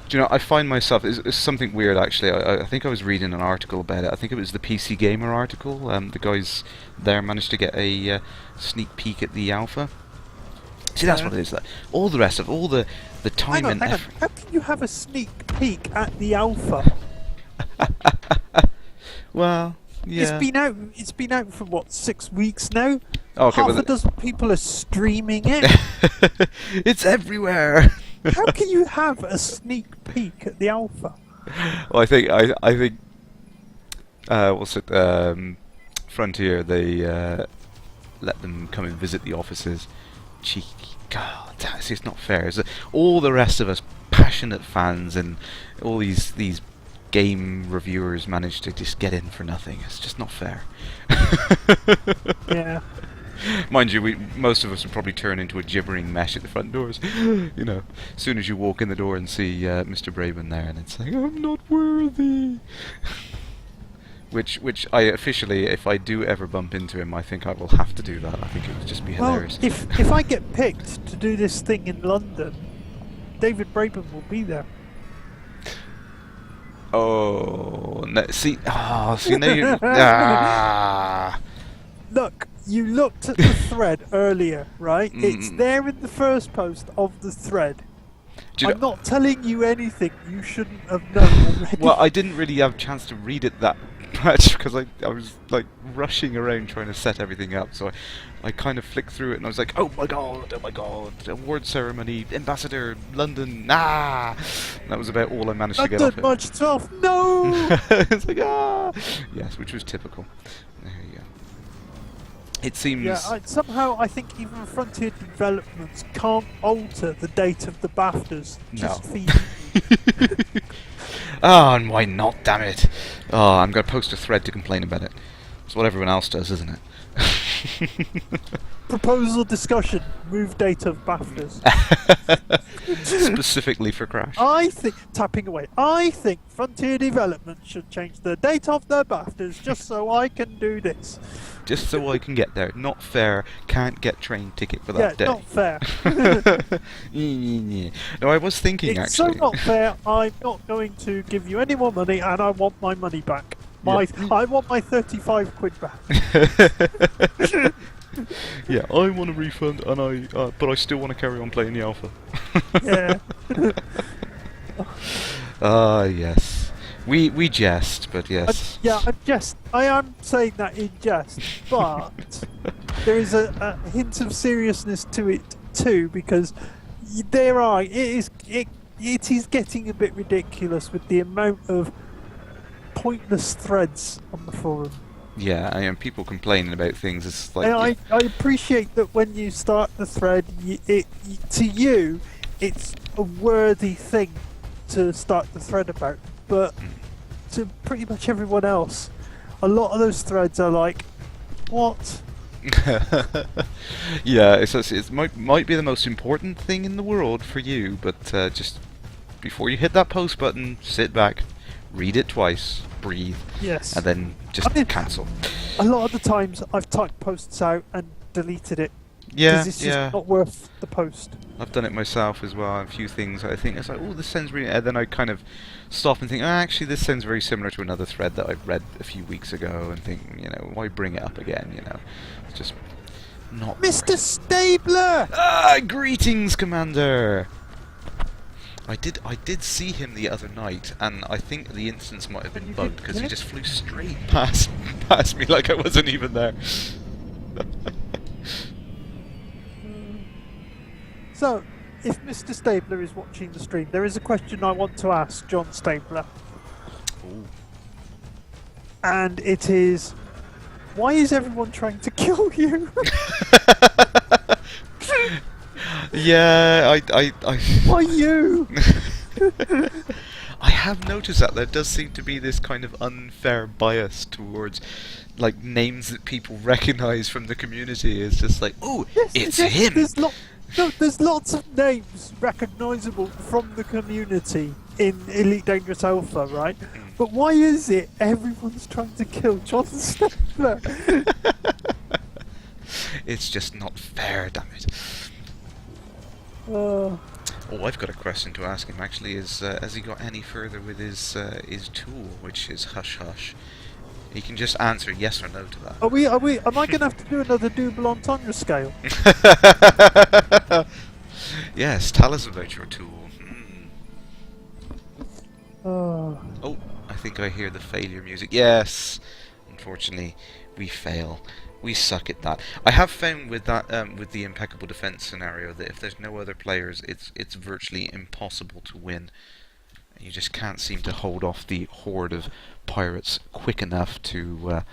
Do you know, I find myself, it's something weird actually. I think I was reading an article about it. I think it was the PC Gamer article. The guys there managed to get a sneak peek at the alpha. See, that's what it is. All the rest of all the time and Hang on. effort. How can you have a sneak peek at the alpha? Well, yeah. It's been out for what, 6 weeks now? Okay, Half well, a dozen people are streaming it. it's everywhere. How can you have a sneak peek at the alpha? Well, I think What's it? Frontier. They let them come and visit the offices. Cheeky. God, that's it's not fair. Is it? All the rest of us, passionate fans, and all these game reviewers manage to just get in for nothing. It's just not fair. Yeah. Mind you, most of us would probably turn into a gibbering mesh at the front doors. You know, as soon as you walk in the door and see Mr. Braben there, and it's like, I'm not worthy. Which I officially, if I do ever bump into him, I think I will have to do that. I think it would just be hilarious. Well, if I get picked to do this thing in London, David Braben will be there. Oh, no, see, now you. Ah. Look, you looked at the thread earlier, right? It's there in the first post of the thread. I'm not telling you anything you shouldn't have known already. Well, I didn't really have a chance to read it that much because I was like rushing around trying to set everything up, so I kind of flicked through it and I was like, oh my god, award ceremony, ambassador, London, and that was about all I managed to get off it. Much 12, no! It's like, yes, which was typical. There you go. It seems... Yeah, somehow I think even Frontier Developments can't alter the date of the BAFTAs just for you. Oh, and why not, damn it? Oh, I'm going to post a thread to complain about it. It's what everyone else does, isn't it? Proposal discussion, move date of BAFTAs. Specifically for Crash. I think, tapping away, I think Frontier Development should change the date of their BAFTAs just so I can do this. Just so I can get there. Not fair. Can't get train ticket for that day. Yeah, not fair. No, I was thinking It's actually. so not fair. I'm not going to give you any more money, and I want my money back. I want my 35 quid back. Yeah, I want a refund, and but I still want to carry on playing the alpha. Yeah. Yes. We jest, but yes. I am saying that in jest, but there is a hint of seriousness to it too, because it is getting a bit ridiculous with the amount of pointless threads on the forum. Yeah, I mean, people complaining about things. It's like I appreciate that when you start the thread, to you, it's a worthy thing to start the thread about. But to pretty much everyone else, a lot of those threads are like, what? Yeah, it might be the most important thing in the world for you, but just before you hit that post button, sit back, read it twice, breathe, Yes. and then just cancel. A lot of the times I've typed posts out and deleted it. Yeah, Because it's just not worth the post. I've done it myself as well. A few things I think it's like, oh, this sounds really. And then I kind of stop and think, actually, this sounds very similar to another thread that I read a few weeks ago, and think, why bring it up again? It's just not. Mr. Stabler! Greetings, Commander. I did see him the other night, and I think the instance might have been bugged because he just flew straight past me like I wasn't even there. So, if Mr. Stabler is watching the stream, there is a question I want to ask John Stabler. Ooh. And it is, why is everyone trying to kill you? Yeah, I Why you? I have noticed that there does seem to be this kind of unfair bias towards like names that people recognise from the community. It's just like, oh, it's him. There's lots of names recognisable from the community in Elite Dangerous Alpha, right? But why is it everyone's trying to kill John Stabler? It's just not fair, damn it. Uh, Oh, I've got a question to ask him actually. Has he got any further with his tool, which is Hush Hush? He can just answer yes or no to that. am I going to have to do another double entendre scale? Yes, tell us about your tool. Oh, I think I hear the failure music. Yes, unfortunately, we fail. We suck at that. I have found with that, with the impeccable defense scenario, that if there's no other players, it's virtually impossible to win. You just can't seem to hold off the horde of pirates quick enough to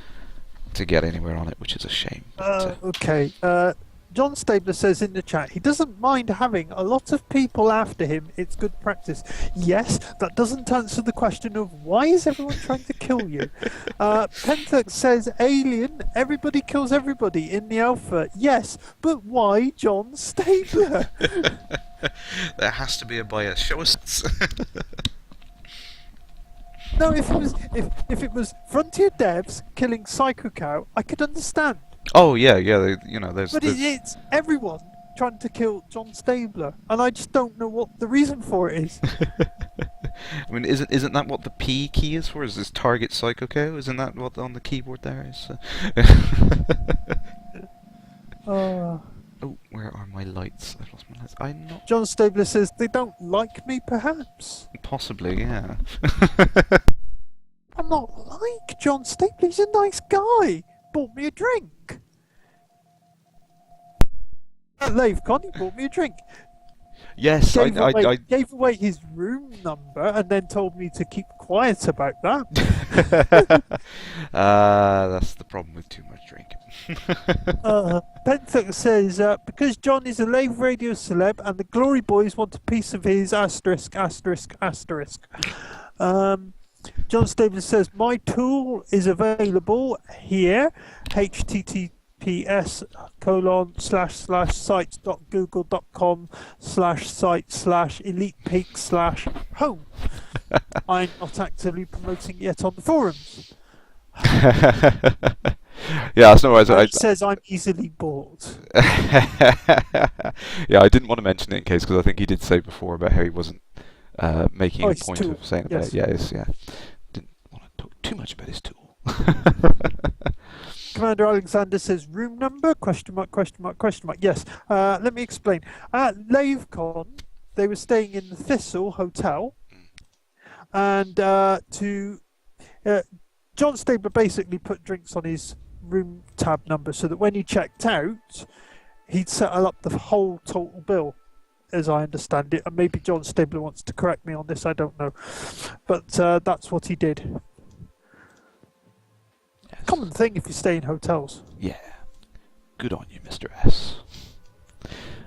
get anywhere on it, which is a shame. But, Okay. John Stabler says in the chat he doesn't mind having a lot of people after him. It's good practice. Yes, that doesn't answer the question of why is everyone trying to kill you. Pentux says Alien. Everybody kills everybody in the alpha. Yes, but why John Stabler? there has to be a bias. Show us. No, if it was Frontier devs killing Psycho Cow, I could understand. Oh yeah. There's. But it's everyone trying to kill John Stabler, and I just don't know what the reason for it is. I mean, isn't that what the P key is for? Is this target Psycho Cow? Isn't that what on the keyboard there is? Oh, where are my lights? I've lost my lights. I'm not. John Stabler says they don't like me, perhaps. Possibly, yeah. I'm not like John Stabler. He's a nice guy. Bought me a drink. LaveCon, he bought me a drink. Yes, I gave away his room number and then told me to keep quiet about that. That's the problem with too much drinking. Pentux says, because John is a Lave Radio celeb and the Glory Boys want a piece of his asterisk. John Stabler says, my tool is available here, https://sites.google.com/site/elitepeak/home. I'm not actively promoting it yet on the forums. Yeah, that's no worries. It says I'm easily bored. Yeah, I didn't want to mention it in case, because I think he did say before about how he wasn't making a point tool. of saying about it. Yeah, didn't want to talk too much about his tool. Commander Alexander says room number ? Yes. Let me explain. At LaveCon, they were staying in the Thistle Hotel, and John Stabler basically put drinks on his room tab number so that when he checked out, he'd settle up the whole total bill, as I understand it. And maybe John Stabler wants to correct me on this, I don't know. But that's what he did. Yes. Common thing if you stay in hotels. Yeah. Good on you, Mr. S.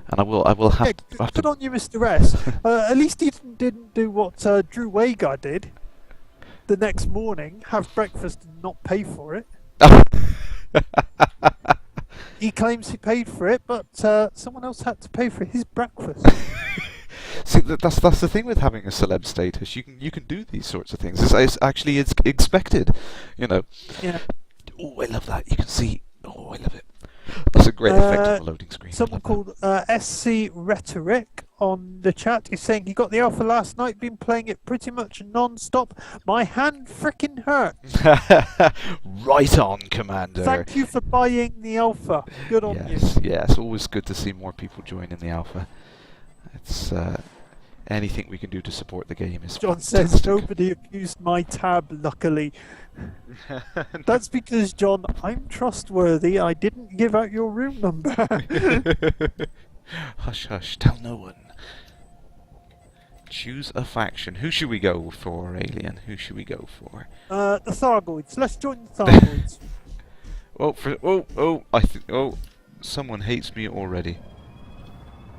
And I will have good on you, Mr. S. At least he didn't do what Drew Wagar did the next morning, have breakfast and not pay for it. He claims he paid for it, but someone else had to pay for his breakfast. See, that's the thing with having a celeb status. You can do these sorts of things. It's actually expected, you know. Yeah. Oh, I love that. You can see. Oh, I love it. That's a great effect on the loading screen. Someone called SC Rhetoric on the chat is saying he got the alpha last night, been playing it pretty much non-stop. My hand frickin' hurt. Right on, Commander. Thank you for buying the alpha. Good on you. Yes, always good to see more people join in the alpha. It's anything we can do to support the game is John fantastic. says nobody abused my tab, luckily. That's because, John, I'm trustworthy. I didn't give out your room number. Hush, hush, tell no one. Choose a faction. Who should we go for, Alien? Who should we go for? The Thargoids. Let's join the Thargoids. Someone hates me already.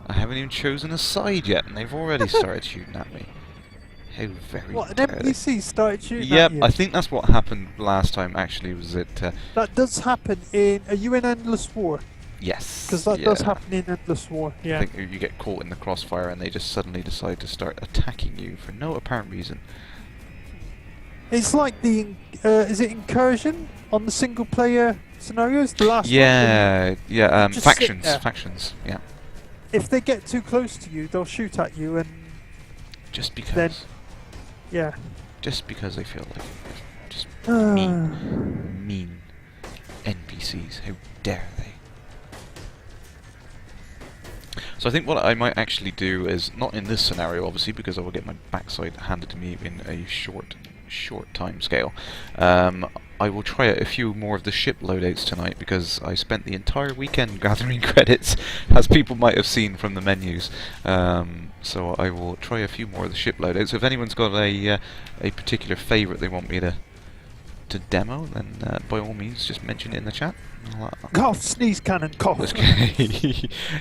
I haven't even chosen a side yet, and they've already started shooting at me. How very What, an dare NPC started shooting Yep, at you? I think that's what happened last time, actually, was it... that does happen in... Are you in Endless War? Yes. Because that does happen in Endless War, yeah. I think you get caught in the crossfire and they just suddenly decide to start attacking you for no apparent reason. It's like the... is it Incursion on the single-player scenarios? The last one? Factions, yeah. If they get too close to you, they'll shoot at you and... Just because. Then, yeah. Just because they feel like it. Just mean NPCs. How dare they? So I think what I might actually do is, not in this scenario obviously, because I will get my backside handed to me in a short time scale. I will try out a few more of the ship loadouts tonight because I spent the entire weekend gathering credits, as people might have seen from the menus. So I will try a few more of the ship loadouts. So if anyone's got a particular favourite they want me to demo, then by all means just mention it in the chat. Cough, sneeze cannon, cough.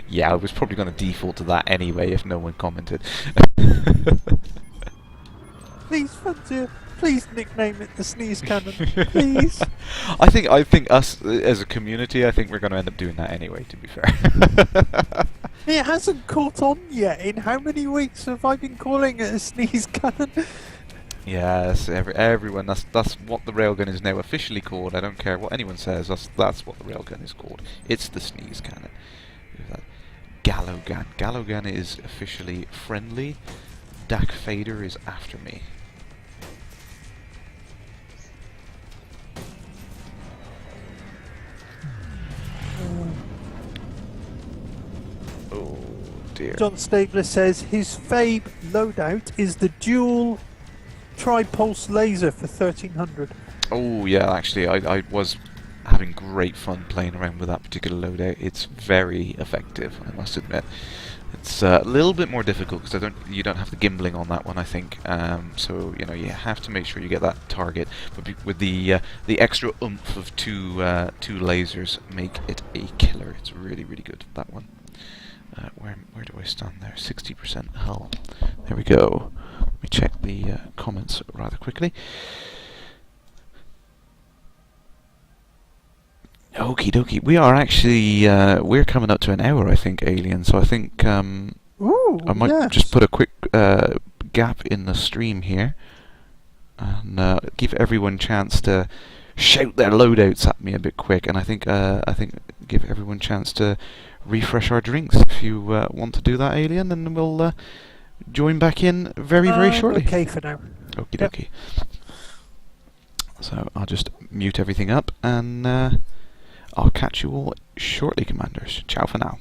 Yeah, I was probably going to default to that anyway if no one commented. Please, Frontier, please nickname it the sneeze cannon, please. I think us as a community, I think we're going to end up doing that anyway, to be fair. It hasn't caught on yet. In how many weeks have I been calling it a sneeze cannon? Yes, everyone. That's what the railgun is now officially called. I don't care what anyone says. That's what the railgun is called. It's the sneeze cannon. Gallogan. Gallogan is officially friendly. Dak Fader is after me. Oh dear. John Stabler says his fave loadout is the dual tri-pulse laser for 1300. Oh yeah, actually I was having great fun playing around with that particular loadout. It's very effective, I must admit. It's a little bit more difficult because you don't have the gimbling on that one, I think. So you know you have to make sure you get that target. But with the extra oomph of two lasers, make it a killer. It's really good, that one. Where do I stand there? 60% hull. There we go. Let me check the comments rather quickly. Okie dokie. We are actually we're coming up to an hour, I think, Alien. So I think Ooh, I might yes. just put a quick gap in the stream here and give everyone a chance to shout their loadouts at me a bit quick. And I think give everyone a chance to refresh our drinks. If you want to do that, Alien, then we'll join back in very shortly. Okay for now. Okie dokie. So I'll just mute everything up and I'll catch you all shortly, Commanders. Ciao for now.